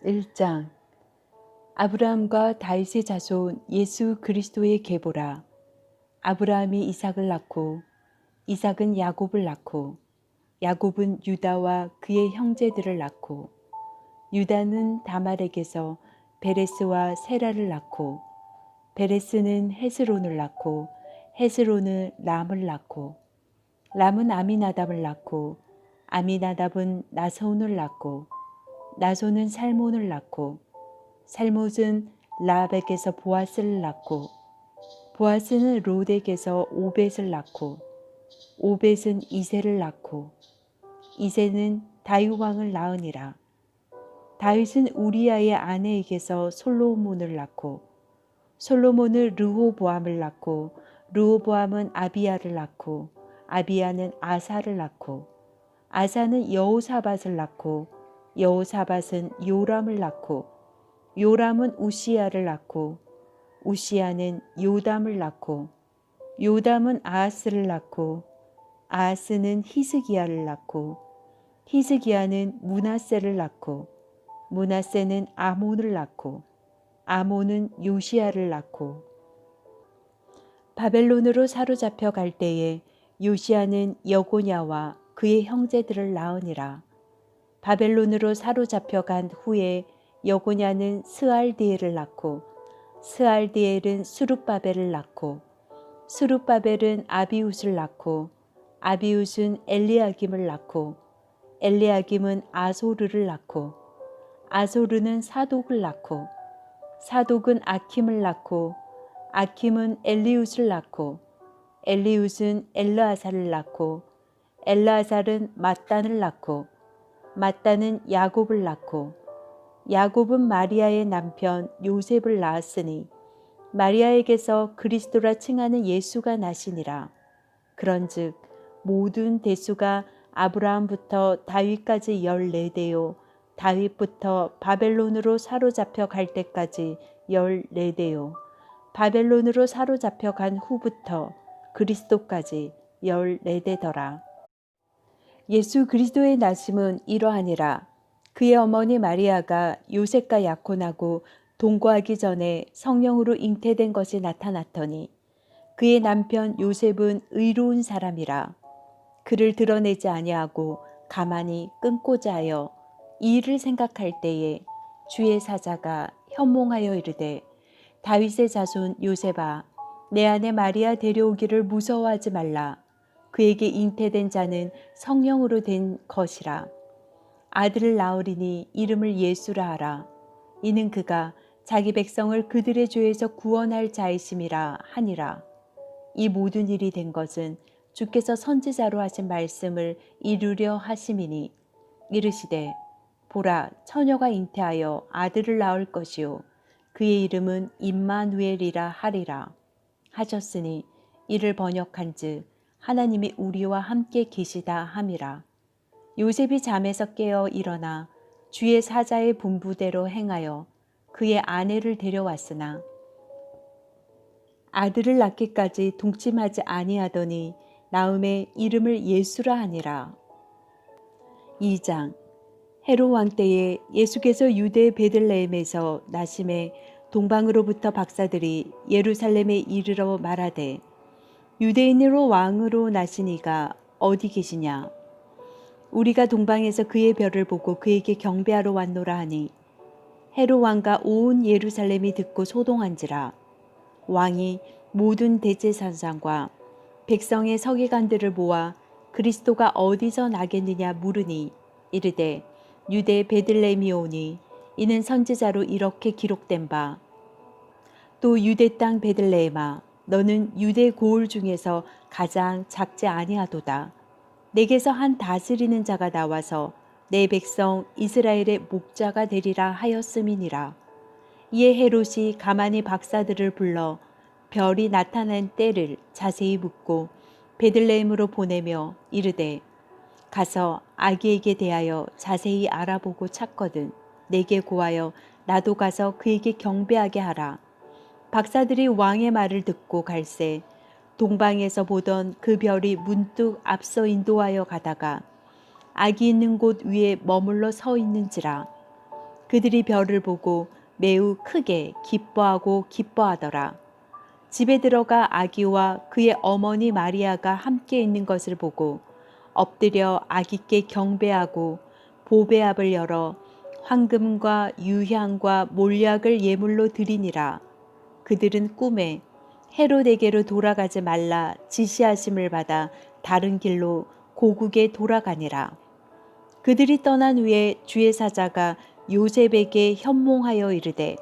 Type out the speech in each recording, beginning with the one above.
1장 아브라함과 다윗의 자손 예수 그리스도의 계보라. 아브라함이 이삭을 낳고 이삭은 야곱을 낳고 야곱은 유다와 그의 형제들을 낳고 유다는 다말에게서 베레스와 세라를 낳고 베레스는 헤스론을 낳고 헤스론은 람을 낳고 람은 아미나답을 낳고 아미나답은 나손을 낳고 나손은 살몬을 낳고 살몬은 라합에게서 보아스를 낳고 보아스는 롯에게서 오벳을 낳고 오벳은 이새를 낳고 이새는 다윗 왕을 낳으니라. 다윗은 우리아의 아내에게서 솔로몬을 낳고 솔로몬은 르호보암을 낳고 르호보암은 아비야를 낳고 아비야는 아사를 낳고 아사는 여호사밧을 낳고 여호사밧은 요람을 낳고 요람은 우시야를 낳고 우시야는 요담을 낳고 요담은 아하스를 낳고 아하스는 히스기야를 낳고 히스기야는 므낫세를 낳고 므낫세는 아몬을 낳고 아몬은 요시야를 낳고 바벨론으로 사로잡혀 갈 때에 요시야는 여고냐와 그의 형제들을 낳으니라. 바벨론으로 사로잡혀 간 후에 여고냐는 스알디엘을 낳고 스알디엘은 수룹바벨을 낳고 수룹바벨은 아비웃을 낳고 아비웃은 엘리야김을 낳고 엘리야김은 아소르를 낳고 아소르는 사독을 낳고 사독은 아킴을 낳고 아킴은 엘리웃을 낳고 엘리웃은 엘르아살을 낳고 엘르아살은 mat단을 낳고 mat단은 야곱을 낳고 야곱은 마리아의 남편 요셉을 낳았으니 마리아에게서 그리스도라 칭하는 예수가 나시니라. 그런즉 모든 대수가 아브라함부터 다윗까지 14대요 다윗부터 바벨론으로 사로잡혀 갈 때까지 14대요 바벨론으로 사로잡혀 간 후부터 그리스도까지 14대더라. 예수 그리스도의 나심은 이러하니라. 그의 어머니 마리아가 요셉과 약혼하고 동거하기 전에 성령으로 잉태된 것이 나타났더니 그의 남편 요셉은 의로운 사람이라. 그를 드러내지 아니하고 가만히 끊고자 하여 이 일을 생각할 때에 주의 사자가 현몽하여 이르되 다윗의 자손 요셉아 내 아내 마리아 데려오기를 무서워하지 말라. 그에게 잉태된 자는 성령으로 된 것이라. 아들을 낳으리니 이름을 예수라 하라. 이는 그가 자기 백성을 그들의 죄에서 구원할 자이심이라 하니라. 이 모든 일이 된 것은 주께서 선지자로 하신 말씀을 이루려 하심이니 이르시되 보라 처녀가 잉태하여 아들을 낳을 것이요 그의 이름은 임마누엘이라 하리라 하셨으니 이를 번역한즉 하나님이 우리와 함께 계시다 함이라. 요셉이 잠에서 깨어 일어나 주의 사자의 분부대로 행하여 그의 아내를 데려왔으나 아들을 낳기까지 동침하지 아니하더니 나음에 이름을 예수라 하니라. 2장 헤롯 왕 때에 예수께서 유대 베들레헴에서 나심에 동방으로부터 박사들이 예루살렘에 이르러 말하되 유대인으로 왕으로 나시니가 어디 계시냐. 우리가 동방에서 그의 별을 보고 그에게 경배하러 왔노라 하니 헤롯 왕과 온 예루살렘이 듣고 소동한지라. 왕이 모든 대제사장과 백성의 서기관들을 모아 그리스도가 어디서 나겠느냐 물으니 이르되 유대 베들레헴이오니 이는 선지자로 이렇게 기록된 바 또 유대 땅 베들레헴아 너는 유대 고을 중에서 가장 작지 아니하도다. 내게서 한 다스리는 자가 나와서 내 백성 이스라엘의 목자가 되리라 하였음이니라. 이에 헤롯이 가만히 박사들을 불러 별이 나타난 때를 자세히 묻고 베들레헴으로 보내며 이르되 가서 아기에게 대하여 자세히 알아보고 찾거든 내게 고하여 나도 가서 그에게 경배하게 하라. 박사들이 왕의 말을 듣고 갈새 동방에서 보던 그 별이 문득 앞서 인도하여 가다가 아기 있는 곳 위에 머물러 서 있는지라. 그들이 별을 보고 매우 크게 기뻐하더라. 집에 들어가 아기와 그의 어머니 마리아가 함께 있는 것을 보고 엎드려 아기께 경배하고 보배압을 열어 황금과 유향과 몰약을 예물로 드리니라. 그들은 꿈에 헤롯에게로 돌아가지 말라 지시하심을 받아 다른 길로 고국에 돌아가니라. 그들이 떠난 후에 주의 사자가 요셉에게 현몽하여 이르되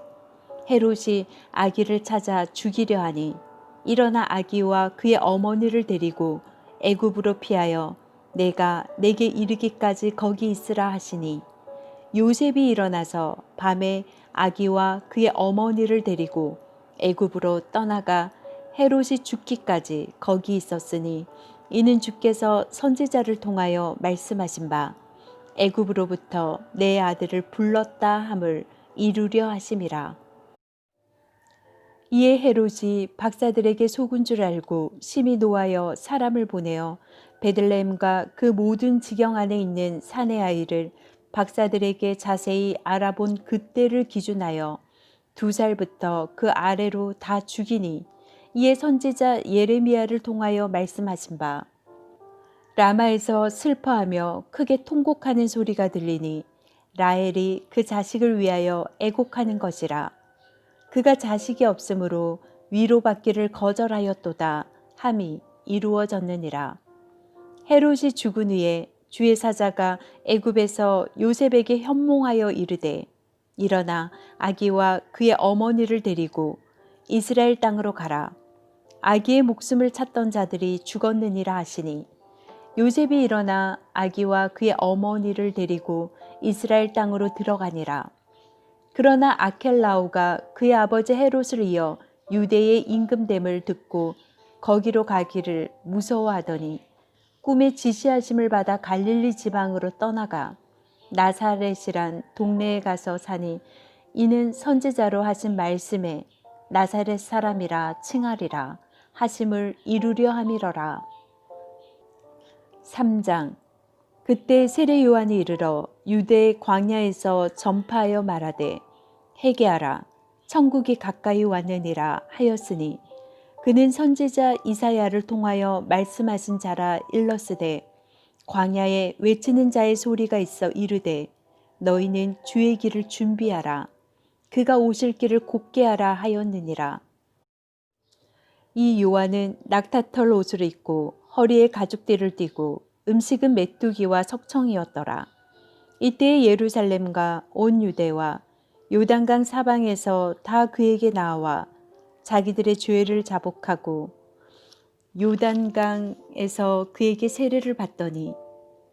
헤롯이 아기를 찾아 죽이려 하니 일어나 아기와 그의 어머니를 데리고 애굽으로 피하여 내게 이르기까지 거기 있으라 하시니 요셉이 일어나서 밤에 아기와 그의 어머니를 데리고 애굽으로 떠나가 헤롯이 죽기까지 거기 있었으니 이는 주께서 선지자를 통하여 말씀하신 바 애굽으로부터 내 아들을 불렀다 함을 이루려 하심이라. 이에 헤롯이 박사들에게 속은 줄 알고 심히 노하여 사람을 보내어 베들레헴과 그 모든 지경 안에 있는 사내 아이를 박사들에게 자세히 알아본 그때를 기준하여 2살부터 그 아래로 다 죽이니 이에 선지자 예레미야를 통하여 말씀하신 바 라마에서 슬퍼하며 크게 통곡하는 소리가 들리니 라헬이 그 자식을 위하여 애곡하는 것이라. 그가 자식이 없으므로 위로받기를 거절하였도다 함이 이루어졌느니라. 헤롯이 죽은 후에 주의 사자가 애굽에서 요셉에게 현몽하여 이르되 일어나 아기와 그의 어머니를 데리고 이스라엘 땅으로 가라. 아기의 목숨을 찾던 자들이 죽었느니라 하시니 요셉이 일어나 아기와 그의 어머니를 데리고 이스라엘 땅으로 들어가니라. 그러나 아켈라오가 그의 아버지 헤롯을 이어 유대의 임금됨을 듣고 거기로 가기를 무서워하더니 꿈에 지시하심을 받아 갈릴리 지방으로 떠나가 나사렛이란 동네에 가서 사니 이는 선지자로 하신 말씀에 나사렛 사람이라 칭하리라 하심을 이루려 함이러라. 3장. 그때 세례 요한이 이르러 유대의 광야에서 전파하여 말하되 회개하라 천국이 가까이 왔느니라 하였으니 그는 선지자 이사야를 통하여 말씀하신 자라 일렀으되 광야에 외치는 자의 소리가 있어 이르되 너희는 주의 길을 준비하라 그가 오실 길을 곱게 하라 하였느니라. 이 요한은 낙타털 옷을 입고 허리에 가죽띠를 띠고 음식은 메뚜기와 석청이었더라. 이때에 예루살렘과 온 유대와 요단강 사방에서 다 그에게 나와 자기들의 죄를 자복하고 요단강에서 그에게 세례를 받더니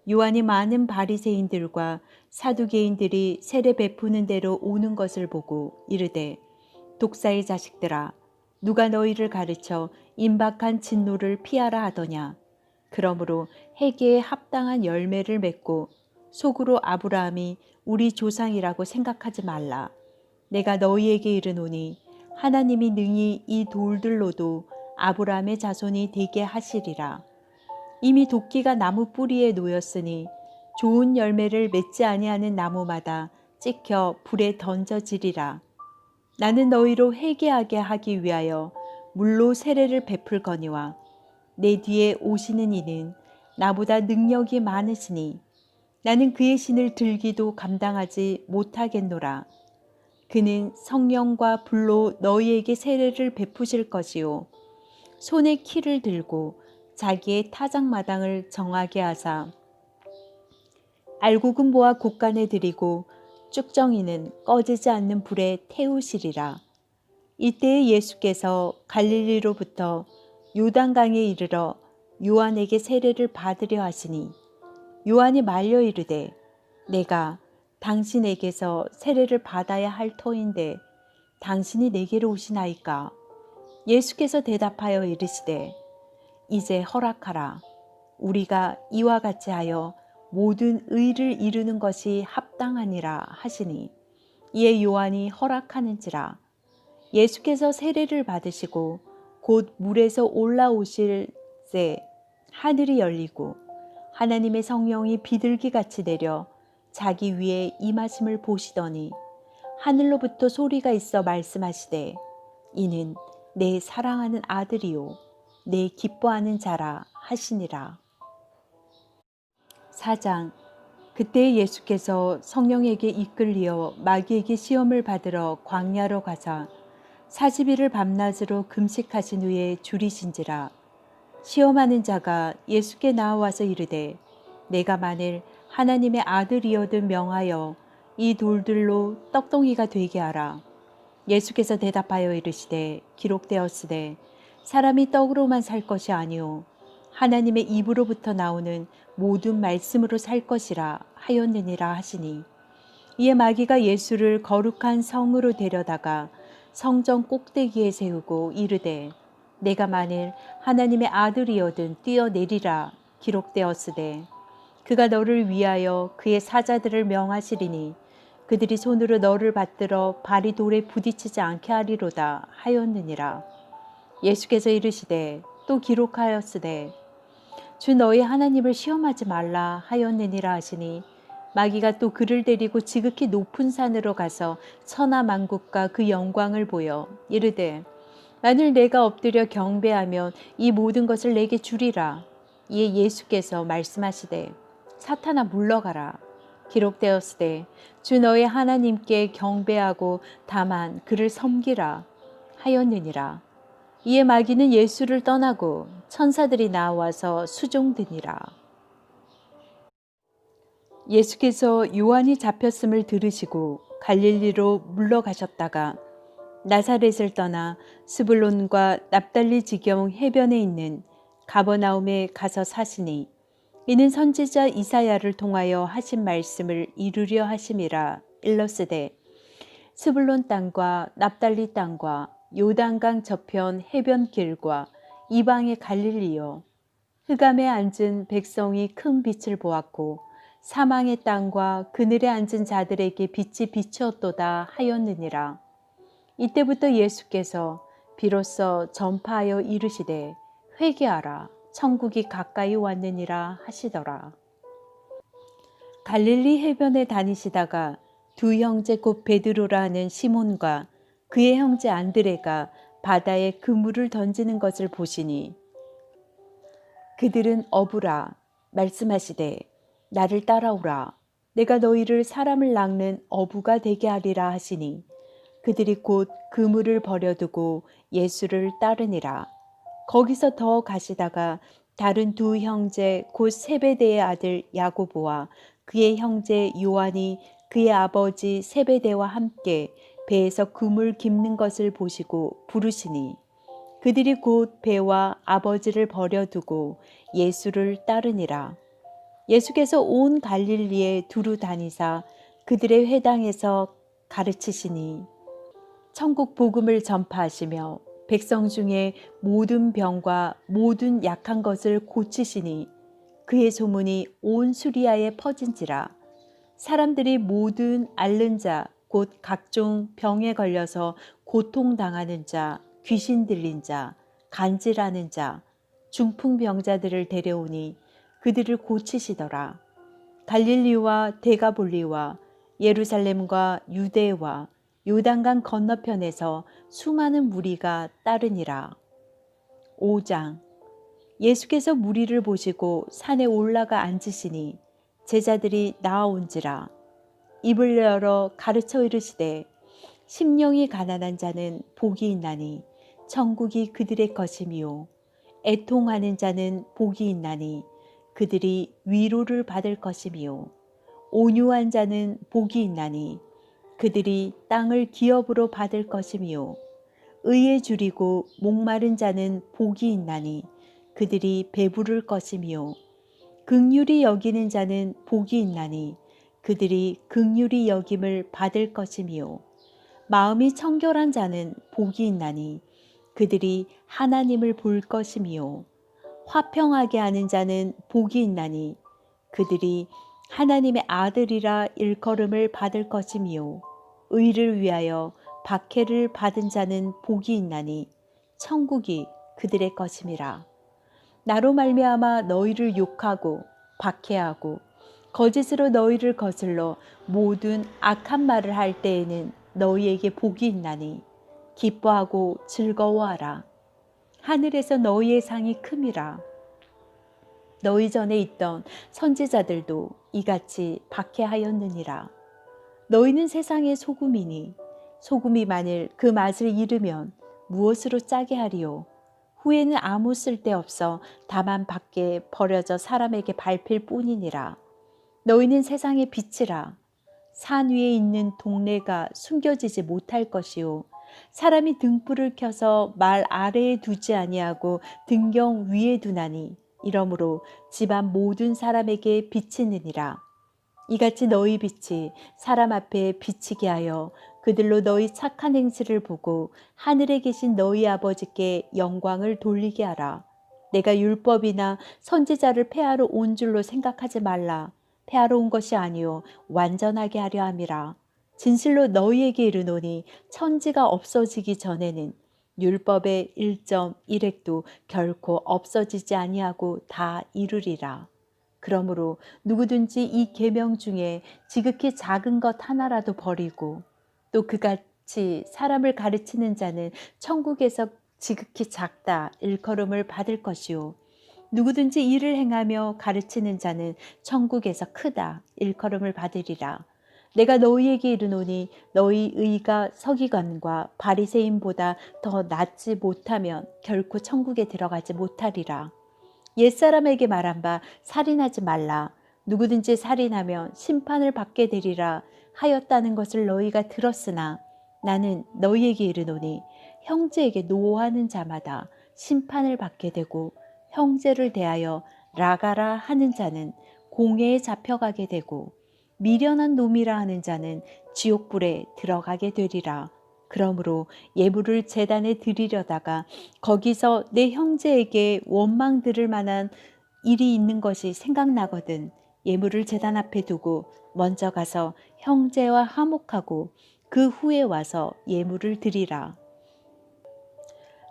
요한이 많은 바리새인들과 사두개인들이 세례 베푸는 대로 오는 것을 보고 이르되 독사의 자식들아 누가 너희를 가르쳐 임박한 진노를 피하라 하더냐. 그러므로 회개에 합당한 열매를 맺고 속으로 아브라함이 우리 조상이라고 생각하지 말라. 내가 너희에게 이르노니 하나님이 능히 이 돌들로도 아브라함의 자손이 되게 하시리라. 이미 도끼가 나무 뿌리에 놓였으니 좋은 열매를 맺지 아니하는 나무마다 찍혀 불에 던져지리라. 나는 너희로 회개하게 하기 위하여 물로 세례를 베풀거니와 내 뒤에 오시는 이는 나보다 능력이 많으시니 나는 그의 신을 들기도 감당하지 못하겠노라. 그는 성령과 불로 너희에게 세례를 베푸실 것이요 손에 키를 들고 자기의 타작마당을 정하게 하사 알곡은 모아 곳간에 들이고 쭉정이는 꺼지지 않는 불에 태우시리라. 이때에 예수께서 갈릴리로부터 요단강에 이르러 요한에게 세례를 받으려 하시니 요한이 말려 이르되 내가 당신에게서 세례를 받아야 할 터인데 당신이 내게로 오시나이까. 예수께서 대답하여 이르시되 이제 허락하라. 우리가 이와 같이 하여 모든 의를 이루는 것이 합당하니라 하시니 이에 요한이 허락하는지라. 예수께서 세례를 받으시고 곧 물에서 올라오실 때 하늘이 열리고 하나님의 성령이 비둘기같이 내려 자기 위에 임하심을 보시더니 하늘로부터 소리가 있어 말씀하시되 이는 내 사랑하는 아들이요 내 기뻐하는 자라 하시니라. 4장. 그때 예수께서 성령에게 이끌리어 마귀에게 시험을 받으러 광야로 가사 40일을 밤낮으로 금식하신 후에 줄이신지라. 시험하는 자가 예수께 나와서 이르되 내가 만일 하나님의 아들이어든 명하여 이 돌들로 떡덩이가 되게 하라. 예수께서 대답하여 이르시되 기록되었으되 사람이 떡으로만 살 것이 아니요 하나님의 입으로부터 나오는 모든 말씀으로 살 것이라 하였느니라 하시니, 이에 마귀가 예수를 거룩한 성으로 데려다가 성전 꼭대기에 세우고 이르되 내가 만일 하나님의 아들이어든 뛰어내리라. 기록되었으되 그가 너를 위하여 그의 사자들을 명하시리니 그들이 손으로 너를 받들어 발이 돌에 부딪히지 않게 하리로다 하였느니라. 예수께서 이르시되 또 기록하였으되 주 너희 하나님을 시험하지 말라 하였느니라 하시니, 마귀가 또 그를 데리고 지극히 높은 산으로 가서 천하 만국과 그 영광을 보여 이르되 만일 내가 엎드려 경배하면 이 모든 것을 내게 주리라. 이에 예수께서 말씀하시되 사탄아 물러가라. 기록되었으되 주 너의 하나님께 경배하고 다만 그를 섬기라 하였느니라. 이에 마귀는 예수를 떠나고 천사들이 나와서 수종드니라. 예수께서 요한이 잡혔음을 들으시고 갈릴리로 물러가셨다가 나사렛을 떠나 스불론과 납달리 지경 해변에 있는 가버나움에 가서 사시니, 이는 선지자 이사야를 통하여 하신 말씀을 이루려 하심이라. 일러스되 스불론 땅과 납달리 땅과 요단강 저편 해변길과 이방의 갈릴리여, 흑암에 앉은 백성이 큰 빛을 보았고 사망의 땅과 그늘에 앉은 자들에게 빛이 비추었도다 하였느니라. 이때부터 예수께서 비로소 전파하여 이르시되 회개하라 천국이 가까이 왔느니라 하시더라. 갈릴리 해변에 다니시다가 두 형제 곧 베드로라 하는 시몬과 그의 형제 안드레가 바다에 그물을 던지는 것을 보시니, 그들은 어부라 말씀하시되 나를 따라오라. 내가 너희를 사람을 낚는 어부가 되게 하리라 하시니, 그들이 곧 그물을 버려두고 예수를 따르니라. 거기서 더 가시다가 다른 두 형제 곧 세베대의 아들 야고보와 그의 형제 요한이 그의 아버지 세베대와 함께 배에서 그물 깁는 것을 보시고 부르시니, 그들이 곧 배와 아버지를 버려두고 예수를 따르니라. 예수께서 온 갈릴리에 두루 다니사 그들의 회당에서 가르치시니 천국 복음을 전파하시며 백성 중에 모든 병과 모든 약한 것을 고치시니, 그의 소문이 온 수리아에 퍼진지라. 사람들이 모든 앓는 자 곧 각종 병에 걸려서 고통당하는 자, 귀신 들린 자, 간질하는 자, 중풍병자들을 데려오니 그들을 고치시더라. 갈릴리와 데가볼리와 예루살렘과 유대와 요단강 건너편에서 수많은 무리가 따르니라. 5장. 예수께서 무리를 보시고 산에 올라가 앉으시니 제자들이 나아온지라. 입을 열어 가르쳐 이르시되 심령이 가난한 자는 복이 있나니 천국이 그들의 것이미요, 애통하는 자는 복이 있나니 그들이 위로를 받을 것이미요, 온유한 자는 복이 있나니 그들이 땅을 기업으로 받을 것이미요, 의에 줄이고 목마른 자는 복이 있나니 그들이 배부를 것이미요, 긍휼히 여기는 자는 복이 있나니 그들이 긍휼히 여김을 받을 것이미요, 마음이 청결한 자는 복이 있나니 그들이 하나님을 볼 것이미요, 화평하게 하는 자는 복이 있나니 그들이 하나님의 아들이라 일컬음을 받을 것이미요, 의를 위하여 박해를 받은 자는 복이 있나니 천국이 그들의 것임이라. 나로 말미암아 너희를 욕하고 박해하고 거짓으로 너희를 거슬러 모든 악한 말을 할 때에는 너희에게 복이 있나니 기뻐하고 즐거워하라. 하늘에서 너희의 상이 큼이라. 너희 전에 있던 선지자들도 이같이 박해하였느니라. 너희는 세상의 소금이니 소금이 만일 그 맛을 잃으면 무엇으로 짜게 하리요? 후에는 아무 쓸데없어 다만 밖에 버려져 사람에게 밟힐 뿐이니라. 너희는 세상의 빛이라. 산 위에 있는 동네가 숨겨지지 못할 것이요 사람이 등불을 켜서 말 아래에 두지 아니하고 등경 위에 두나니 이러므로 집안 모든 사람에게 비치느니라. 이같이 너희 빛이 사람 앞에 비치게 하여 그들로 너희 착한 행실을 보고 하늘에 계신 너희 아버지께 영광을 돌리게 하라. 내가 율법이나 선지자를 폐하러 온 줄로 생각하지 말라. 폐하러 온 것이 아니요 완전하게 하려 함이라. 진실로 너희에게 이르노니 천지가 없어지기 전에는 율법의 1.1획도 결코 없어지지 아니하고 다 이루리라. 그러므로 누구든지 이 계명 중에 지극히 작은 것 하나라도 버리고 또 그같이 사람을 가르치는 자는 천국에서 지극히 작다 일컬음을 받을 것이요 누구든지 이를 행하며 가르치는 자는 천국에서 크다 일컬음을 받으리라. 내가 너희에게 이르노니 너희 의가 서기관과 바리새인보다 더 낫지 못하면 결코 천국에 들어가지 못하리라. 옛사람에게 말한 바 살인하지 말라. 누구든지 살인하면 심판을 받게 되리라 하였다는 것을 너희가 들었으나 나는 너희에게 이르노니 형제에게 노하는 자마다 심판을 받게 되고 형제를 대하여 라가라 하는 자는 공회에 잡혀가게 되고 미련한 놈이라 하는 자는 지옥불에 들어가게 되리라. 그러므로 예물을 제단에 드리려다가 거기서 내 형제에게 원망 들을 만한 일이 있는 것이 생각나거든 예물을 제단 앞에 두고 먼저 가서 형제와 화목하고 그 후에 와서 예물을 드리라.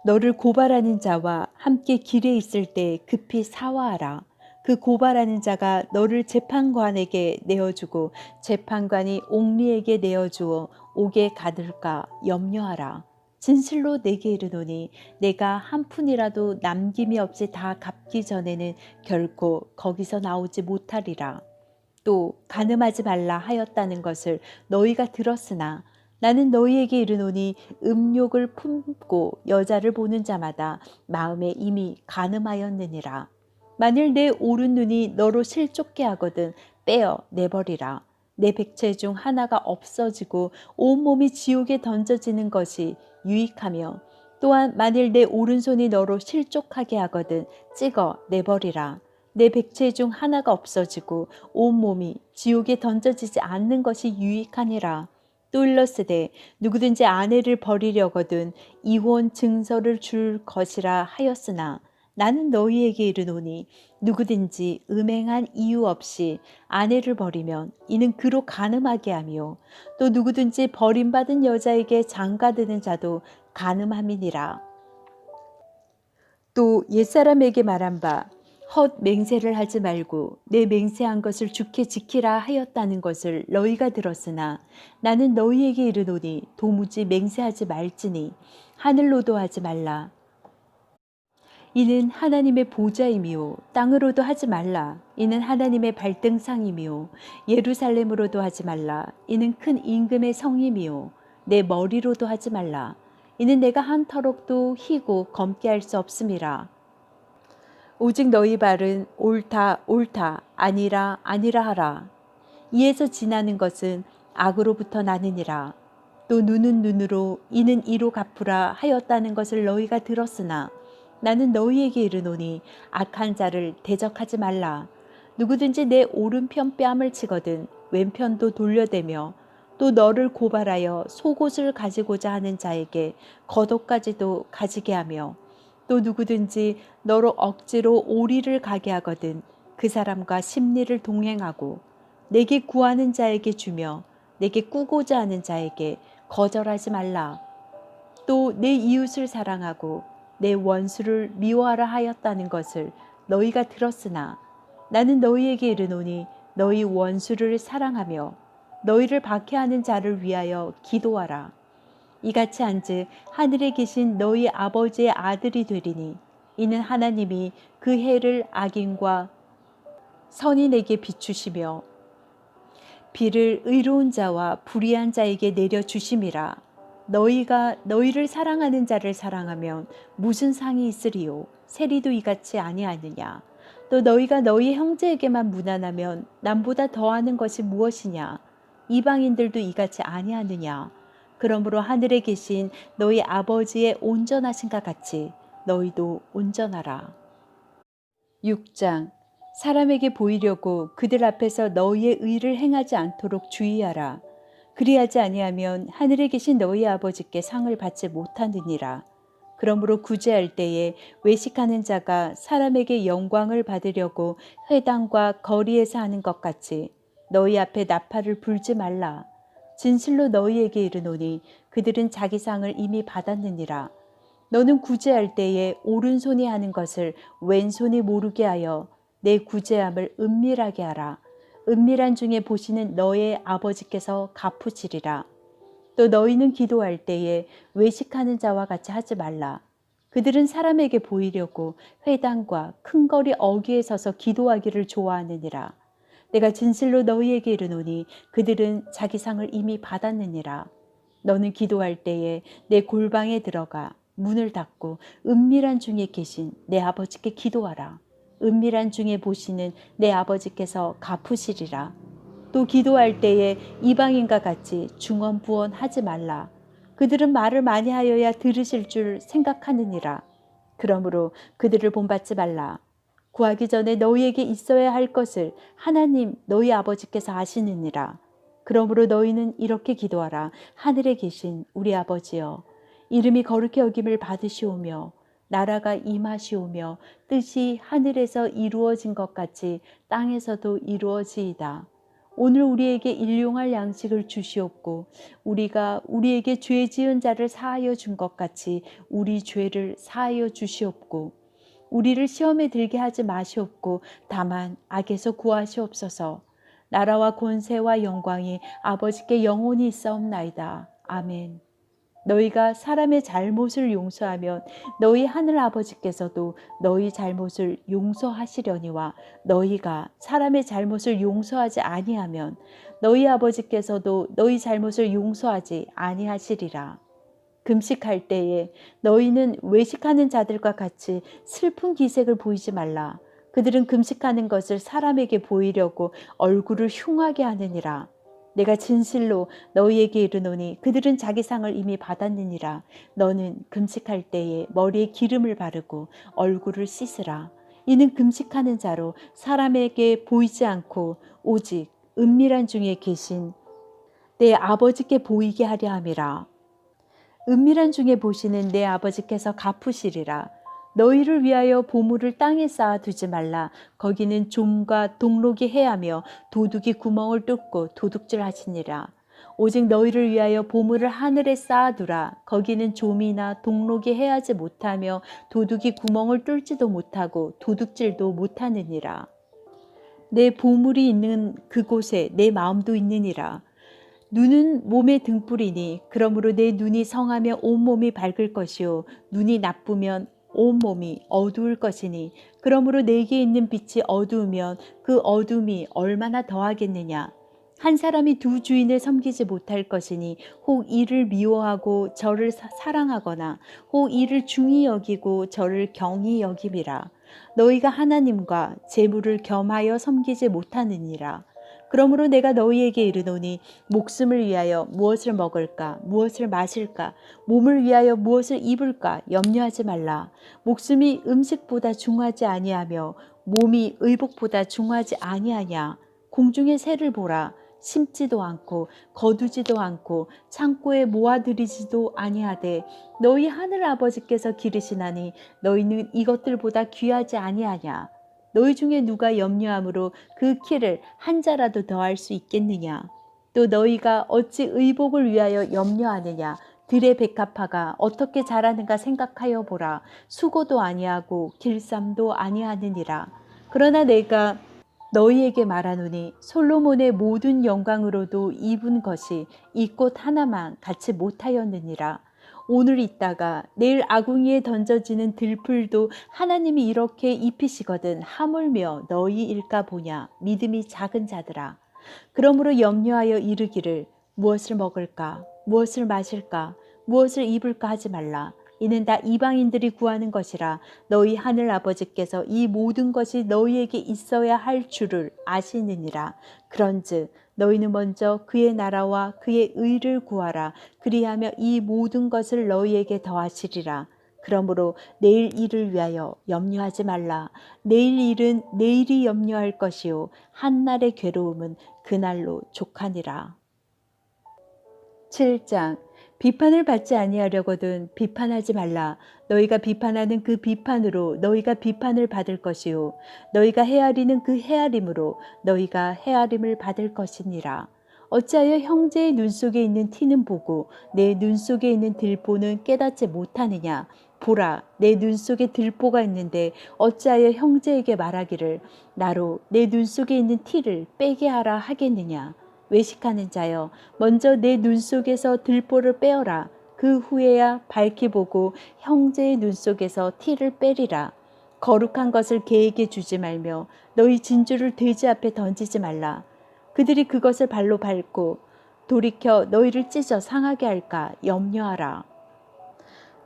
너를 고발하는 자와 함께 길에 있을 때 급히 사화하라. 그 고발하는 자가 너를 재판관에게 내어주고 재판관이 옥리에게 내어주어 옥에 가둘까 염려하라. 진실로 내게 이르노니 내가 한 푼이라도 남김이 없이 다 갚기 전에는 결코 거기서 나오지 못하리라. 또 간음하지 말라 하였다는 것을 너희가 들었으나 나는 너희에게 이르노니 음욕을 품고 여자를 보는 자마다 마음에 이미 간음하였느니라. 만일 내 오른 눈이 너로 실족게 하거든 빼어 내버리라. 내 백체 중 하나가 없어지고 온몸이 지옥에 던져지는 것이 유익하며 또한 만일 내 오른손이 너로 실족하게 하거든 찍어 내버리라. 내 백체 중 하나가 없어지고 온몸이 지옥에 던져지지 않는 것이 유익하니라. 또 일러스되 누구든지 아내를 버리려거든 이혼 증서를 줄 것이라 하였으나 나는 너희에게 이르노니 누구든지 음행한 이유 없이 아내를 버리면 이는 그로 간음하게 하며 또 누구든지 버림받은 여자에게 장가드는 자도 간음함이니라. 또 옛사람에게 말한 바 헛 맹세를 하지 말고 내 맹세한 것을 주께 지키라 하였다는 것을 너희가 들었으나 나는 너희에게 이르노니 도무지 맹세하지 말지니 하늘로도 하지 말라. 이는 하나님의 보좌이며 땅으로도 하지 말라. 이는 하나님의 발등상이며 예루살렘으로도 하지 말라. 이는 큰 임금의 성이며 내 머리로도 하지 말라. 이는 내가 한 터럭도 희고 검게 할 수 없음이라. 오직 너희 발은 옳다 옳다 아니라 아니라 하라. 이에서 지나는 것은 악으로부터 나느니라. 또 눈은 눈으로 이는 이로 갚으라 하였다는 것을 너희가 들었으나 나는 너희에게 이르노니 악한 자를 대적하지 말라. 누구든지 내 오른편 뺨을 치거든 왼편도 돌려대며 또 너를 고발하여 속옷을 가지고자 하는 자에게 겉옷까지도 가지게 하며 또 누구든지 너로 억지로 오리를 가게 하거든 그 사람과 심리를 동행하고 내게 구하는 자에게 주며 내게 꾸고자 하는 자에게 거절하지 말라. 또 내 이웃을 사랑하고 내 원수를 미워하라 하였다는 것을 너희가 들었으나 나는 너희에게 이르노니 너희 원수를 사랑하며 너희를 박해하는 자를 위하여 기도하라. 이같이 한즉 하늘에 계신 너희 아버지의 아들이 되리니 이는 하나님이 그 해를 악인과 선인에게 비추시며 비를 의로운 자와 불의한 자에게 내려 주심이라. 너희가 너희를 사랑하는 자를 사랑하면 무슨 상이 있으리요? 세리도 이같이 아니하느냐? 또 너희가 너희 형제에게만 무난하면 남보다 더하는 것이 무엇이냐? 이방인들도 이같이 아니하느냐? 그러므로 하늘에 계신 너희 아버지의 온전하신가 같이 너희도 온전하라. 6장. 사람에게 보이려고 그들 앞에서 너희의 의를 행하지 않도록 주의하라. 그리하지 아니하면 하늘에 계신 너희 아버지께 상을 받지 못하느니라. 그러므로 구제할 때에 외식하는 자가 사람에게 영광을 받으려고 회당과 거리에서 하는 것 같이 너희 앞에 나팔을 불지 말라. 진실로 너희에게 이르노니 그들은 자기 상을 이미 받았느니라. 너는 구제할 때에 오른손이 하는 것을 왼손이 모르게 하여 내 구제함을 은밀하게 하라. 은밀한 중에 보시는 너의 아버지께서 갚으시리라. 또 너희는 기도할 때에 외식하는 자와 같이 하지 말라. 그들은 사람에게 보이려고 회당과 큰 거리 어귀에 서서 기도하기를 좋아하느니라. 내가 진실로 너희에게 이르노니 그들은 자기 상을 이미 받았느니라. 너는 기도할 때에 내 골방에 들어가 문을 닫고 은밀한 중에 계신 내 아버지께 기도하라. 은밀한 중에 보시는 내 아버지께서 갚으시리라. 또 기도할 때에 이방인과 같이 중언부언하지 말라. 그들은 말을 많이 하여야 들으실 줄 생각하느니라. 그러므로 그들을 본받지 말라. 구하기 전에 너희에게 있어야 할 것을 하나님 너희 아버지께서 아시느니라. 그러므로 너희는 이렇게 기도하라. 하늘에 계신 우리 아버지여, 이름이 거룩히 여김을 받으시오며 나라가 임하시오며 뜻이 하늘에서 이루어진 것 같이 땅에서도 이루어지이다. 오늘 우리에게 일용할 양식을 주시옵고 우리가 우리에게 죄 지은 자를 사하여 준 것 같이 우리 죄를 사하여 주시옵고 우리를 시험에 들게 하지 마시옵고 다만 악에서 구하시옵소서. 나라와 권세와 영광이 아버지께 영원히 있사옵나이다. 아멘. 너희가 사람의 잘못을 용서하면 너희 하늘 아버지께서도 너희 잘못을 용서하시려니와 너희가 사람의 잘못을 용서하지 아니하면 너희 아버지께서도 너희 잘못을 용서하지 아니하시리라. 금식할 때에 너희는 외식하는 자들과 같이 슬픈 기색을 보이지 말라. 그들은 금식하는 것을 사람에게 보이려고 얼굴을 흉하게 하느니라. 내가 진실로 너희에게 이르노니 그들은 자기 상을 이미 받았느니라. 너는 금식할 때에 머리에 기름을 바르고 얼굴을 씻으라. 이는 금식하는 자로 사람에게 보이지 않고 오직 은밀한 중에 계신 내 아버지께 보이게 하려 함이라. 은밀한 중에 보시는 내 아버지께서 갚으시리라. 너희를 위하여 보물을 땅에 쌓아 두지 말라. 거기는 좀과 동록이 해하며 도둑이 구멍을 뚫고 도둑질 하시니라. 오직 너희를 위하여 보물을 하늘에 쌓아두라. 거기는 좀이나 동록이 해하지 못하며 도둑이 구멍을 뚫지도 못하고 도둑질도 못하느니라. 내 보물이 있는 그곳에 내 마음도 있느니라. 눈은 몸의 등불이니 그러므로 내 눈이 성하며 온몸이 밝을 것이요 눈이 나쁘면 온몸이 어두울 것이니 그러므로 내게 있는 빛이 어두우면 그 어둠이 얼마나 더하겠느냐. 한 사람이 두 주인을 섬기지 못할 것이니 혹 이를 미워하고 저를 사랑하거나 혹 이를 중히 여기고 저를 경히 여김이라. 너희가 하나님과 재물을 겸하여 섬기지 못하느니라. 그러므로 내가 너희에게 이르노니 목숨을 위하여 무엇을 먹을까 무엇을 마실까 몸을 위하여 무엇을 입을까 염려하지 말라. 목숨이 음식보다 중하지 아니하며 몸이 의복보다 중하지 아니하냐. 공중의 새를 보라. 심지도 않고 거두지도 않고 창고에 모아들이지도 아니하되 너희 하늘 아버지께서 기르시나니 너희는 이것들보다 귀하지 아니하냐. 너희 중에 누가 염려함으로 그 키를 한 자라도 더할 수 있겠느냐. 또 너희가 어찌 의복을 위하여 염려하느냐. 들의 백합화가 어떻게 자라는가 생각하여 보라. 수고도 아니하고 길쌈도 아니하느니라. 그러나 내가 너희에게 말하노니 솔로몬의 모든 영광으로도 입은 것이 이 꽃 하나만 같이 못하였느니라. 오늘 있다가 내일 아궁이에 던져지는 들풀도 하나님이 이렇게 입히시거든 하물며 너희일까 보냐. 믿음이 작은 자들아. 그러므로 염려하여 이르기를 무엇을 먹을까, 무엇을 마실까, 무엇을 입을까 하지 말라. 이는 다 이방인들이 구하는 것이라. 너희 하늘 아버지께서 이 모든 것이 너희에게 있어야 할 줄을 아시느니라. 그런즉 너희는 먼저 그의 나라와 그의 의를 구하라. 그리하며 이 모든 것을 너희에게 더하시리라. 그러므로 내일 일을 위하여 염려하지 말라. 내일 일은 내일이 염려할 것이요 한날의 괴로움은 그날로 족하니라. 7장. 비판을 받지 아니하려거든 비판하지 말라. 너희가 비판하는 그 비판으로 너희가 비판을 받을 것이요 너희가 헤아리는 그 헤아림으로 너희가 헤아림을 받을 것이니라. 어찌하여 형제의 눈 속에 있는 티는 보고 내 눈 속에 있는 들보는 깨닫지 못하느냐. 보라, 내 눈 속에 들보가 있는데 어찌하여 형제에게 말하기를 나로 내 눈 속에 있는 티를 빼게 하라 하겠느냐. 외식하는 자여, 먼저 내 눈 속에서 들보를 빼어라. 그 후에야 밝히 보고 형제의 눈 속에서 티를 빼리라. 거룩한 것을 개에게 주지 말며 너희 진주를 돼지 앞에 던지지 말라. 그들이 그것을 발로 밟고 돌이켜 너희를 찢어 상하게 할까 염려하라.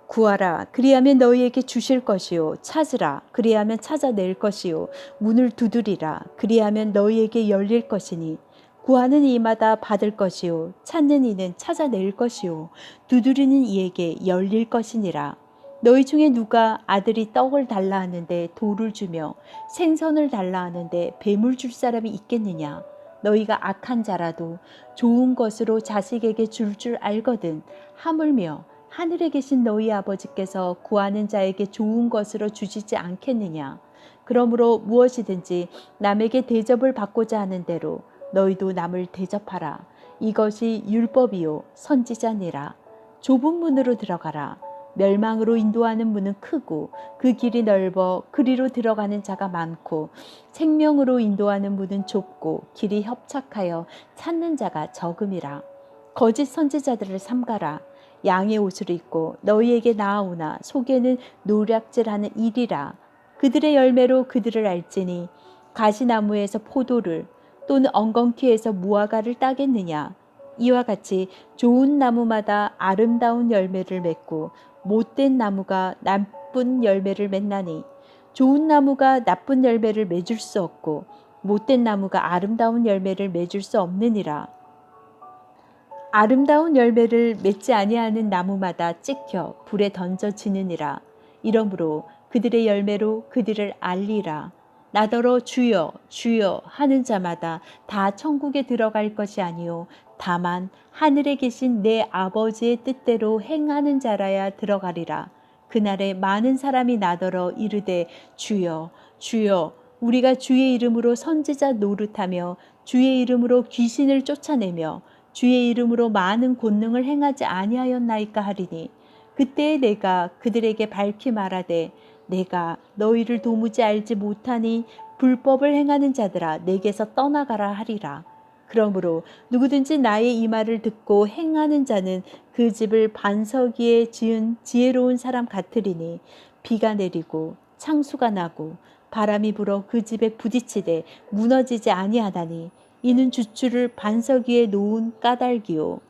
구하라, 그리하면 너희에게 주실 것이요 찾으라, 그리하면 찾아낼 것이요 문을 두드리라, 그리하면 너희에게 열릴 것이니 구하는 이마다 받을 것이요 찾는 이는 찾아낼 것이요 두드리는 이에게 열릴 것이니라. 너희 중에 누가 아들이 떡을 달라 하는데 돌을 주며 생선을 달라 하는데 뱀을 줄 사람이 있겠느냐. 너희가 악한 자라도 좋은 것으로 자식에게 줄 알거든 하물며 하늘에 계신 너희 아버지께서 구하는 자에게 좋은 것으로 주시지 않겠느냐. 그러므로 무엇이든지 남에게 대접을 받고자 하는 대로 너희도 남을 대접하라. 이것이 율법이요 선지자니라. 좁은 문으로 들어가라. 멸망으로 인도하는 문은 크고 그 길이 넓어 그리로 들어가는 자가 많고 생명으로 인도하는 문은 좁고 길이 협착하여 찾는 자가 적음이라. 거짓 선지자들을 삼가라. 양의 옷을 입고 너희에게 나아오나 속에는 노략질하는 일이라. 그들의 열매로 그들을 알지니 가시나무에서 포도를 또는 엉겅퀴에서 무화과를 따겠느냐. 이와 같이 좋은 나무마다 아름다운 열매를 맺고 못된 나무가 나쁜 열매를 맺나니 좋은 나무가 나쁜 열매를 맺을 수 없고 못된 나무가 아름다운 열매를 맺을 수 없느니라. 아름다운 열매를 맺지 아니하는 나무마다 찍혀 불에 던져지느니라. 이러므로 그들의 열매로 그들을 알리라. 나더러 주여 주여 하는 자마다 다 천국에 들어갈 것이 아니요 다만 하늘에 계신 내 아버지의 뜻대로 행하는 자라야 들어가리라. 그날에 많은 사람이 나더러 이르되 주여 주여 우리가 주의 이름으로 선지자 노릇하며 주의 이름으로 귀신을 쫓아내며 주의 이름으로 많은 권능을 행하지 아니하였나이까 하리니 그때에 내가 그들에게 밝히 말하되 내가 너희를 도무지 알지 못하니 불법을 행하는 자들아 내게서 떠나가라 하리라. 그러므로 누구든지 나의 이 말을 듣고 행하는 자는 그 집을 반석 위에 지은 지혜로운 사람 같으리니 비가 내리고 창수가 나고 바람이 불어 그 집에 부딪히되 무너지지 아니하다니 이는 주추를 반석 위에 놓은 까닭이요.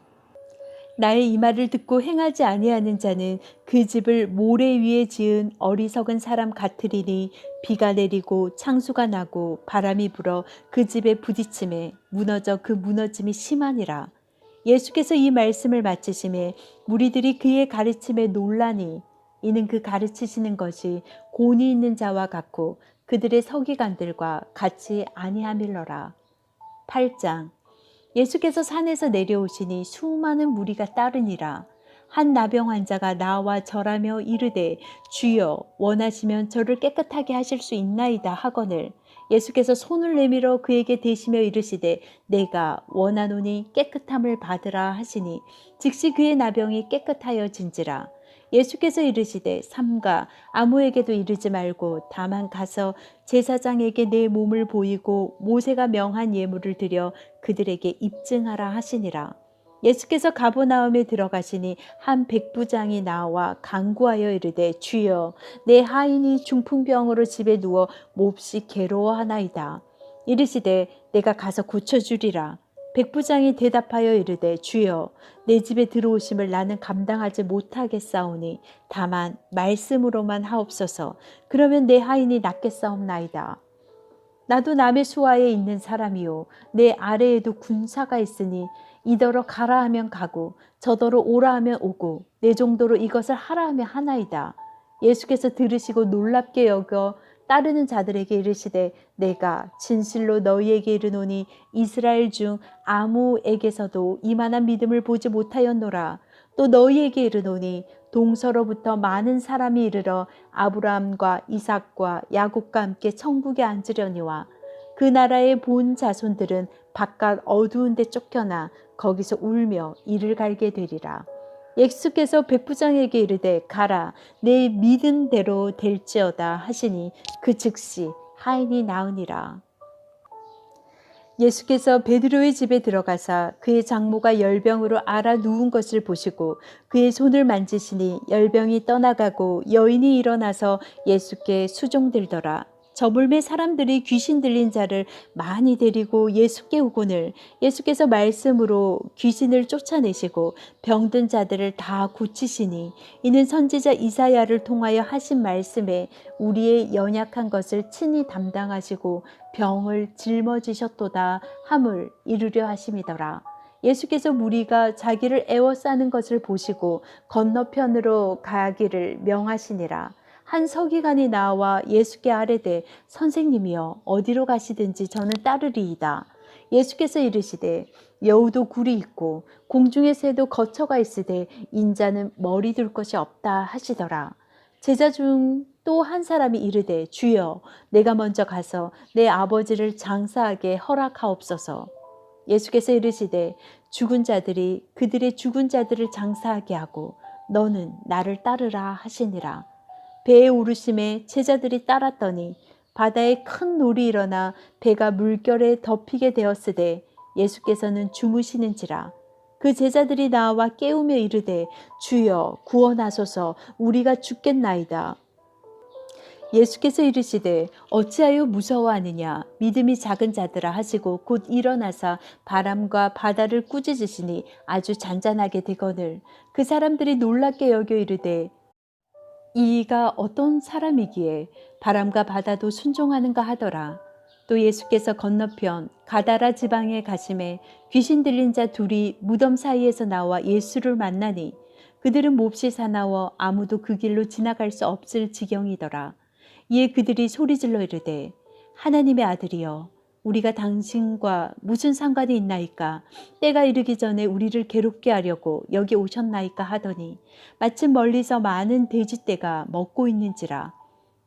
나의 이 말을 듣고 행하지 아니하는 자는 그 집을 모래 위에 지은 어리석은 사람 같으리니 비가 내리고 창수가 나고 바람이 불어 그 집에 부딪힘에 무너져 그 무너짐이 심하니라. 예수께서 이 말씀을 마치심에 무리들이 그의 가르침에 놀라니 이는 그 가르치시는 것이 권위 있는 자와 같고 그들의 서기관들과 같이 아니함일러라. 8장. 예수께서 산에서 내려오시니 수많은 무리가 따르니라. 한 나병 환자가 나와 절하며 이르되 주여 원하시면 저를 깨끗하게 하실 수 있나이다 하거늘 예수께서 손을 내밀어 그에게 대시며 이르시되 내가 원하노니 깨끗함을 받으라 하시니 즉시 그의 나병이 깨끗하여진지라. 예수께서 이르시되 삼가 아무에게도 이르지 말고 다만 가서 제사장에게 내 몸을 보이고 모세가 명한 예물을 드려 그들에게 입증하라 하시니라. 예수께서 가버나움에 들어가시니 한 백부장이 나와 간구하여 이르되 주여 내 하인이 중풍병으로 집에 누워 몹시 괴로워하나이다. 이르시되 내가 가서 고쳐주리라. 백부장이 대답하여 이르되 주여 내 집에 들어오심을 나는 감당하지 못하겠사오니 다만 말씀으로만 하옵소서. 그러면 내 하인이 낫겠사옵나이다. 나도 남의 수하에 있는 사람이요 내 아래에도 군사가 있으니 이더러 가라 하면 가고 저더러 오라 하면 오고 내 정도로 이것을 하라 하면 하나이다. 예수께서 들으시고 놀랍게 여겨 따르는 자들에게 이르시되 내가 진실로 너희에게 이르노니 이스라엘 중 아무에게서도 이만한 믿음을 보지 못하였노라. 또 너희에게 이르노니 동서로부터 많은 사람이 이르러 아브라함과 이삭과 야곱과 함께 천국에 앉으려니와 그 나라의 본 자손들은 바깥 어두운 데 쫓겨나 거기서 울며 이를 갈게 되리라. 예수께서 백부장에게 이르되 가라 내 믿은 대로 될지어다 하시니 그 즉시 하인이 나으니라. 예수께서 베드로의 집에 들어가사 그의 장모가 열병으로 앓아 누운 것을 보시고 그의 손을 만지시니 열병이 떠나가고 여인이 일어나서 예수께 수종들더라. 저물매 사람들이 귀신 들린 자를 많이 데리고 예수께 오거늘 예수께서 말씀으로 귀신을 쫓아내시고 병든 자들을 다 고치시니 이는 선지자 이사야를 통하여 하신 말씀에 우리의 연약한 것을 친히 담당하시고 병을 짊어지셨도다 함을 이루려 하심이더라. 예수께서 무리가 자기를 애워싸는 것을 보시고 건너편으로 가기를 명하시니라. 한 서기관이 나와 예수께 아뢰되 선생님이여 어디로 가시든지 저는 따르리이다. 예수께서 이르시되 여우도 굴이 있고 공중의 새도 거처가 있으되 인자는 머리 둘 것이 없다 하시더라. 제자 중 또 한 사람이 이르되 주여 내가 먼저 가서 내 아버지를 장사하게 허락하옵소서. 예수께서 이르시되 죽은 자들이 그들의 죽은 자들을 장사하게 하고 너는 나를 따르라 하시니라. 배에 오르심에 제자들이 따랐더니 바다에 큰 놀이 일어나 배가 물결에 덮이게 되었으되 예수께서는 주무시는지라. 그 제자들이 나와 깨우며 이르되 주여 구원하소서 우리가 죽겠나이다. 예수께서 이르시되 어찌하여 무서워하느냐 믿음이 작은 자들아 하시고 곧 일어나사 바람과 바다를 꾸짖으시니 아주 잔잔하게 되거늘 그 사람들이 놀랍게 여겨 이르되 이가 어떤 사람이기에 바람과 바다도 순종하는가 하더라. 또 예수께서 건너편 가다라 지방에 가심에 귀신 들린 자 둘이 무덤 사이에서 나와 예수를 만나니 그들은 몹시 사나워 아무도 그 길로 지나갈 수 없을 지경이더라. 이에 그들이 소리질러 이르되 하나님의 아들이여 우리가 당신과 무슨 상관이 있나이까? 때가 이르기 전에 우리를 괴롭게 하려고 여기 오셨나이까 하더니 마침 멀리서 많은 돼지떼가 먹고 있는지라.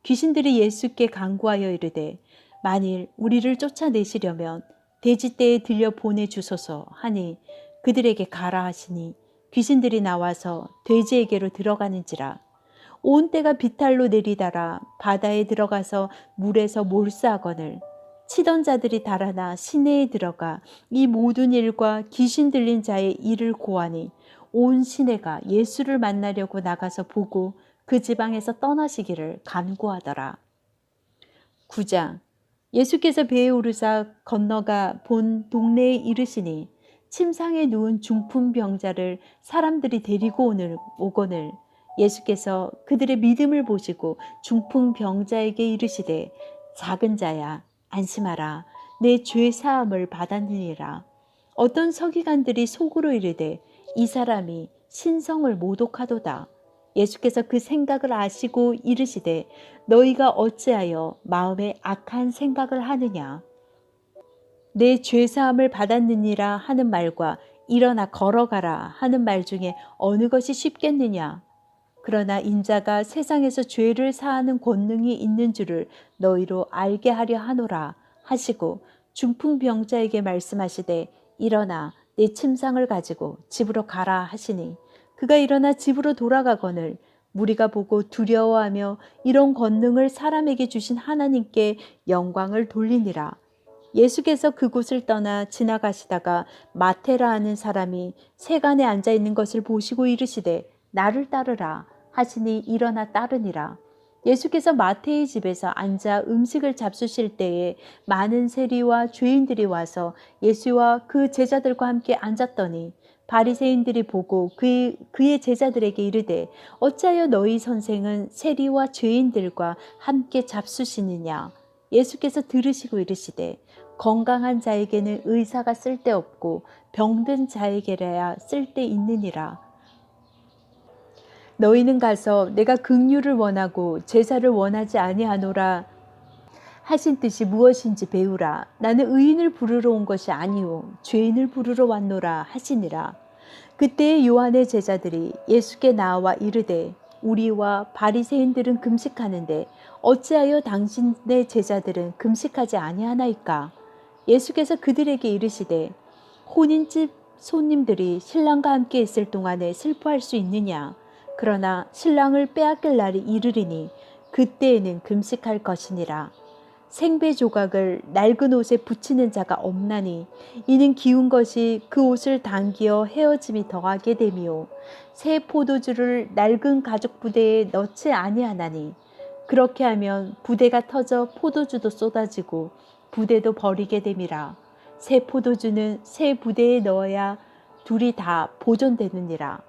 귀신들이 예수께 간구하여 이르되 만일 우리를 쫓아내시려면 돼지떼에 들려 보내주소서 하니 그들에게 가라 하시니 귀신들이 나와서 돼지에게로 들어가는지라. 온 떼가 비탈로 내리다라 바다에 들어가서 물에서 몰수하거늘 치던 자들이 달아나 시내에 들어가 이 모든 일과 귀신 들린 자의 일을 고하니 온 시내가 예수를 만나려고 나가서 보고 그 지방에서 떠나시기를 간구하더라. 9장. 예수께서 배에 오르사 건너가 본 동네에 이르시니 침상에 누운 중풍병자를 사람들이 데리고 오거늘 예수께서 그들의 믿음을 보시고 중풍병자에게 이르시되 작은 자야 안심하라 내 죄 사함을 받았느니라. 어떤 서기관들이 속으로 이르되 이 사람이 신성을 모독하도다. 예수께서 그 생각을 아시고 이르시되 너희가 어찌하여 마음에 악한 생각을 하느냐. 내 죄 사함을 받았느니라 하는 말과 일어나 걸어가라 하는 말 중에 어느 것이 쉽겠느냐. 그러나 인자가 세상에서 죄를 사하는 권능이 있는 줄을 너희로 알게 하려 하노라 하시고 중풍병자에게 말씀하시되 일어나 내 침상을 가지고 집으로 가라 하시니 그가 일어나 집으로 돌아가거늘 무리가 보고 두려워하며 이런 권능을 사람에게 주신 하나님께 영광을 돌리니라. 예수께서 그곳을 떠나 지나가시다가 마테라 하는 사람이 세간에 앉아 있는 것을 보시고 이르시되 나를 따르라 하시니 일어나 따르니라. 예수께서 마태의 집에서 앉아 음식을 잡수실 때에 많은 세리와 죄인들이 와서 예수와 그 제자들과 함께 앉았더니 바리새인들이 보고 그의 제자들에게 이르되 어찌하여 너희 선생은 세리와 죄인들과 함께 잡수시느냐. 예수께서 들으시고 이르시되 건강한 자에게는 의사가 쓸데없고 병든 자에게라야 쓸데있느니라. 너희는 가서 내가 긍휼을 원하고 제사를 원하지 아니하노라 하신 뜻이 무엇인지 배우라. 나는 의인을 부르러 온 것이 아니오 죄인을 부르러 왔노라 하시니라. 그때 요한의 제자들이 예수께 나와 이르되 우리와 바리새인들은 금식하는데 어찌하여 당신의 제자들은 금식하지 아니하나이까. 예수께서 그들에게 이르시되 혼인집 손님들이 신랑과 함께 있을 동안에 슬퍼할 수 있느냐. 그러나 신랑을 빼앗길 날이 이르리니 그때에는 금식할 것이니라. 생배 조각을 낡은 옷에 붙이는 자가 없나니 이는 기운 것이 그 옷을 당기어 헤어짐이 더하게 됨이요 새 포도주를 낡은 가죽 부대에 넣지 아니하나니 그렇게 하면 부대가 터져 포도주도 쏟아지고 부대도 버리게 됨이라. 새 포도주는 새 부대에 넣어야 둘이 다 보존되느니라.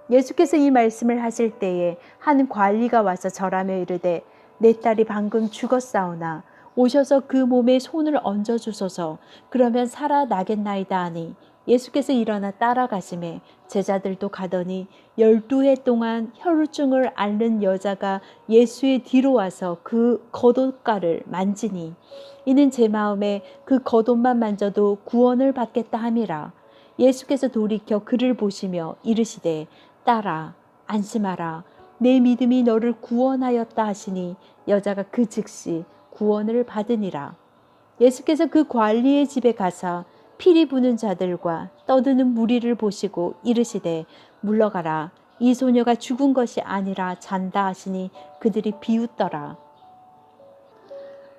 예수께서 이 말씀을 하실 때에 한 관리가 와서 절하며 이르되 내 딸이 방금 죽었사오나 오셔서 그 몸에 손을 얹어 주소서. 그러면 살아나겠나이다 하니 예수께서 일어나 따라가시매 제자들도 가더니 12해 동안 혈루증을 앓는 여자가 예수의 뒤로 와서 그 겉옷가를 만지니 이는 제 마음에 그 겉옷만 만져도 구원을 받겠다 함이라. 예수께서 돌이켜 그를 보시며 이르시되 딸아 안심하라 내 믿음이 너를 구원하였다 하시니 여자가 그 즉시 구원을 받으니라. 예수께서 그 관리의 집에 가사 피리 부는 자들과 떠드는 무리를 보시고 이르시되 물러가라 이 소녀가 죽은 것이 아니라 잔다 하시니 그들이 비웃더라.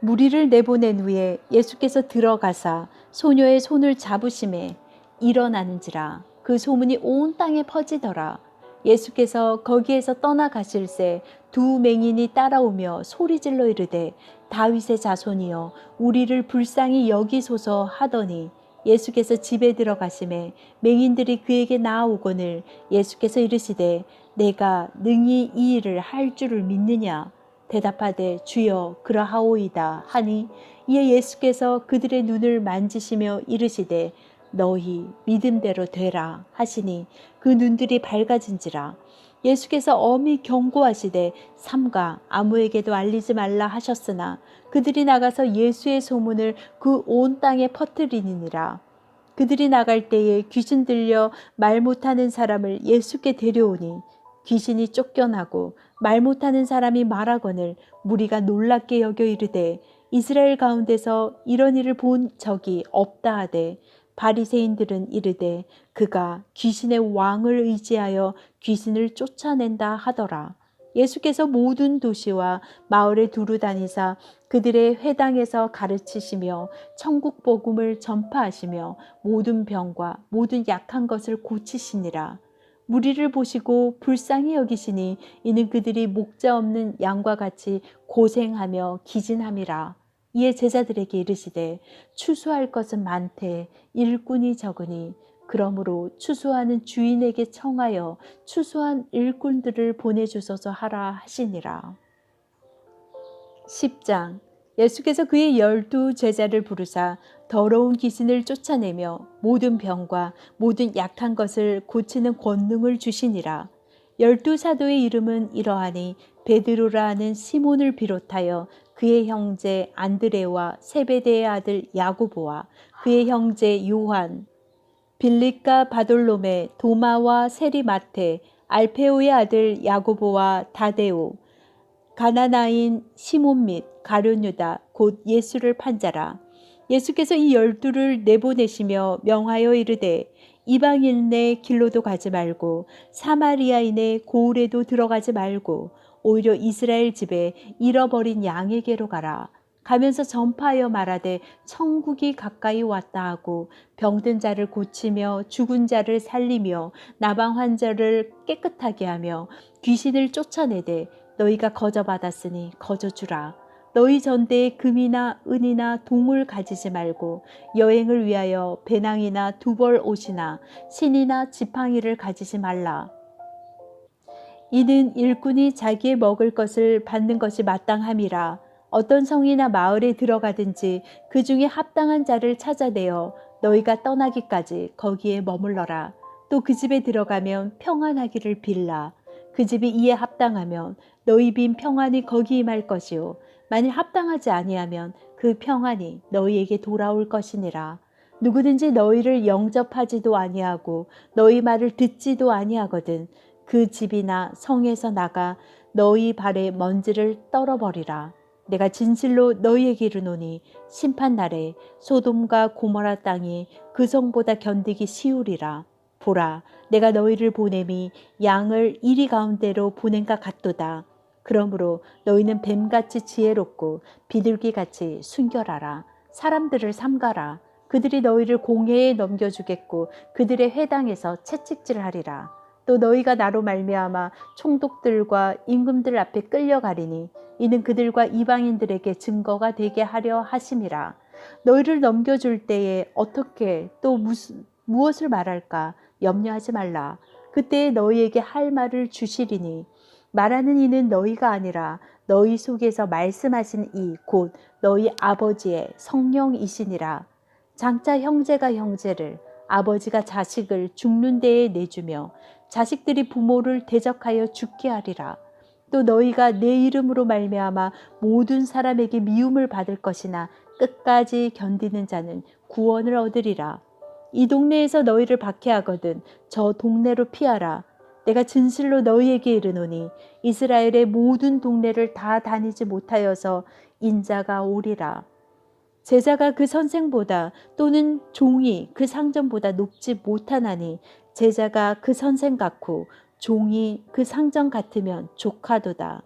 무리를 내보낸 후에 예수께서 들어가사 소녀의 손을 잡으심에 일어나는지라. 그 소문이 온 땅에 퍼지더라. 예수께서 거기에서 떠나가실새 두 맹인이 따라오며 소리질러 이르되 다윗의 자손이여 우리를 불쌍히 여기소서 하더니 예수께서 집에 들어가심에 맹인들이 그에게 나아오거늘 예수께서 이르시되 내가 능히 이 일을 할 줄을 믿느냐. 대답하되 주여 그러하오이다 하니 이에 예수께서 그들의 눈을 만지시며 이르시되 너희 믿음대로 되라 하시니 그 눈들이 밝아진지라. 예수께서 엄히 경고하시되 삼가 아무에게도 알리지 말라 하셨으나 그들이 나가서 예수의 소문을 그 온 땅에 퍼뜨리니라. 그들이 나갈 때에 귀신 들려 말 못하는 사람을 예수께 데려오니 귀신이 쫓겨나고 말 못하는 사람이 말하거늘 무리가 놀랍게 여겨 이르되 이스라엘 가운데서 이런 일을 본 적이 없다 하되 바리새인들은 이르되 그가 귀신의 왕을 의지하여 귀신을 쫓아낸다 하더라. 예수께서 모든 도시와 마을에 두루 다니사 그들의 회당에서 가르치시며 천국 복음을 전파하시며 모든 병과 모든 약한 것을 고치시니라. 무리를 보시고 불쌍히 여기시니 이는 그들이 목자 없는 양과 같이 고생하며 기진함이라. 이에 제자들에게 이르시되 추수할 것은 많되 일꾼이 적으니 그러므로 추수하는 주인에게 청하여 추수한 일꾼들을 보내주소서 하라 하시니라. 10장. 예수께서 그의 12 제자를 부르사 더러운 귀신을 쫓아내며 모든 병과 모든 약한 것을 고치는 권능을 주시니라. 12 사도의 이름은 이러하니 베드로라 하는 시몬을 비롯하여 그의 형제 안드레와 세베대의 아들 야고보와 그의 형제 요한, 빌립과 바돌로메, 도마와 세리마테, 알페오의 아들 야고보와 다데오, 가나나인 시몬 및 가룟유다 곧 예수를 판자라. 예수께서 이 12를 내보내시며 명하여 이르되 이방인의 길로도 가지 말고 사마리아인의 고을에도 들어가지 말고 오히려 이스라엘 집에 잃어버린 양에게로 가라. 가면서 전파하여 말하되 천국이 가까이 왔다 하고 병든 자를 고치며 죽은 자를 살리며 나방 환자를 깨끗하게 하며 귀신을 쫓아내되 너희가 거저받았으니 거저주라. 너희 전대에 금이나 은이나 동을 가지지 말고 여행을 위하여 배낭이나 두벌 옷이나 신이나 지팡이를 가지지 말라. 이는 일꾼이 자기의 먹을 것을 받는 것이 마땅함이라. 어떤 성이나 마을에 들어가든지 그 중에 합당한 자를 찾아내어 너희가 떠나기까지 거기에 머물러라. 또 그 집에 들어가면 평안하기를 빌라. 그 집이 이에 합당하면 너희 빈 평안이 거기 임할 것이요 만일 합당하지 아니하면 그 평안이 너희에게 돌아올 것이니라. 누구든지 너희를 영접하지도 아니하고 너희 말을 듣지도 아니하거든 그 집이나 성에서 나가 너희 발에 먼지를 떨어버리라. 내가 진실로 너희에게 이르노니 심판날에 소돔과 고모라 땅이 그 성보다 견디기 쉬우리라. 보라, 내가 너희를 보냄이 양을 이리 가운데로 보낸과 같도다. 그러므로 너희는 뱀같이 지혜롭고 비둘기같이 순결하라. 사람들을 삼가라. 그들이 너희를 공회에 넘겨주겠고 그들의 회당에서 채찍질하리라. 또 너희가 나로 말미암아 총독들과 임금들 앞에 끌려가리니 이는 그들과 이방인들에게 증거가 되게 하려 하심이라. 너희를 넘겨줄 때에 어떻게 또 무엇을 말할까 염려하지 말라. 그때에 너희에게 할 말을 주시리니 말하는 이는 너희가 아니라 너희 속에서 말씀하신 이 곧 너희 아버지의 성령이시니라. 장차 형제가 형제를 아버지가 자식을 죽는 데에 내주며 자식들이 부모를 대적하여 죽게 하리라. 또 너희가 내 이름으로 말미암아 모든 사람에게 미움을 받을 것이나 끝까지 견디는 자는 구원을 얻으리라. 이 동네에서 너희를 박해하거든 저 동네로 피하라. 내가 진실로 너희에게 이르노니 이스라엘의 모든 동네를 다 다니지 못하여서 인자가 오리라. 제자가 그 선생보다 또는 종이 그 상전보다 높지 못하나니 제자가 그 선생 같고 종이 그 상전 같으면 족하도다.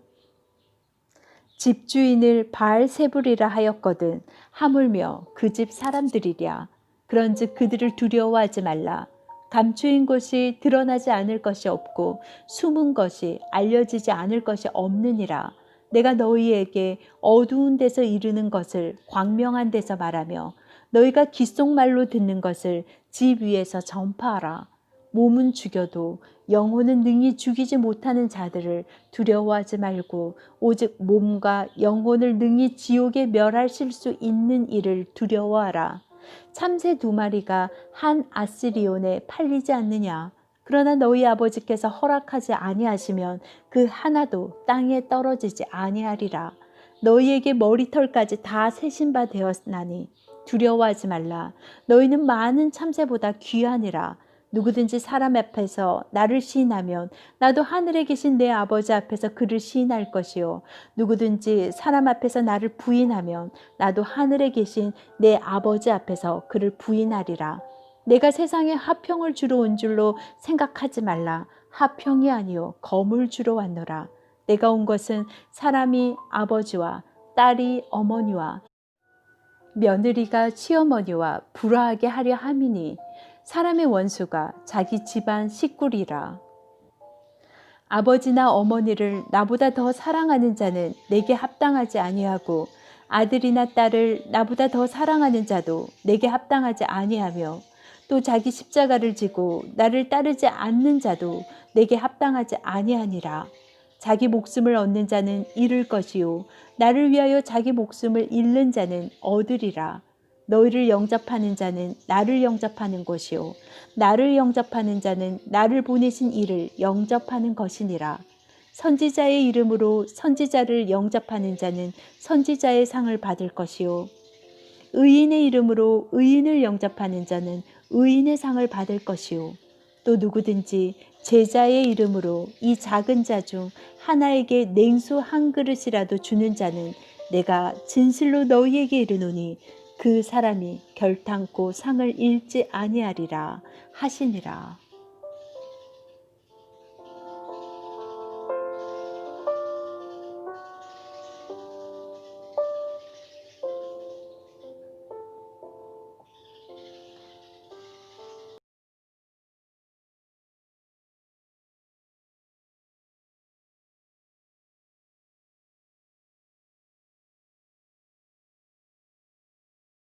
집주인을 바알세불이라 하였거든 하물며 그 집 사람들이랴. 그런즉 그들을 두려워하지 말라. 감추인 것이 드러나지 않을 것이 없고 숨은 것이 알려지지 않을 것이 없느니라. 내가 너희에게 어두운 데서 이르는 것을 광명한 데서 말하며 너희가 귓속말로 듣는 것을 집 위에서 전파하라. 몸은 죽여도 영혼은 능히 죽이지 못하는 자들을 두려워하지 말고 오직 몸과 영혼을 능히 지옥에 멸하실 수 있는 이를 두려워하라. 참새 2마리가 한 아스리온에 팔리지 않느냐. 그러나 너희 아버지께서 허락하지 아니하시면 그 하나도 땅에 떨어지지 아니하리라. 너희에게 머리털까지 다 세신 바 되었나니 두려워하지 말라. 너희는 많은 참새보다 귀하니라. 누구든지 사람 앞에서 나를 시인하면 나도 하늘에 계신 내 아버지 앞에서 그를 시인할 것이요 누구든지 사람 앞에서 나를 부인하면 나도 하늘에 계신 내 아버지 앞에서 그를 부인하리라. 내가 세상에 화평을 주러 온 줄로 생각하지 말라. 화평이 아니요 검을 주러 왔노라. 내가 온 것은 사람이 아버지와 딸이 어머니와 며느리가 시어머니와 불화하게 하려 함이니 사람의 원수가 자기 집안 식구리라. 아버지나 어머니를 나보다 더 사랑하는 자는 내게 합당하지 아니하고 아들이나 딸을 나보다 더 사랑하는 자도 내게 합당하지 아니하며 또 자기 십자가를 지고 나를 따르지 않는 자도 내게 합당하지 아니하니라. 자기 목숨을 얻는 자는 잃을 것이요 나를 위하여 자기 목숨을 잃는 자는 얻으리라. 너희를 영접하는 자는 나를 영접하는 것이요 나를 영접하는 자는 나를 보내신 이를 영접하는 것이니라. 선지자의 이름으로 선지자를 영접하는 자는 선지자의 상을 받을 것이요 의인의 이름으로 의인을 영접하는 자는 의인의 상을 받을 것이요 또 누구든지 제자의 이름으로 이 작은 자 중 하나에게 냉수 한 그릇이라도 주는 자는 내가 진실로 너희에게 이르노니 그 사람이 결탄코 상을 잃지 아니하리라 하시니라.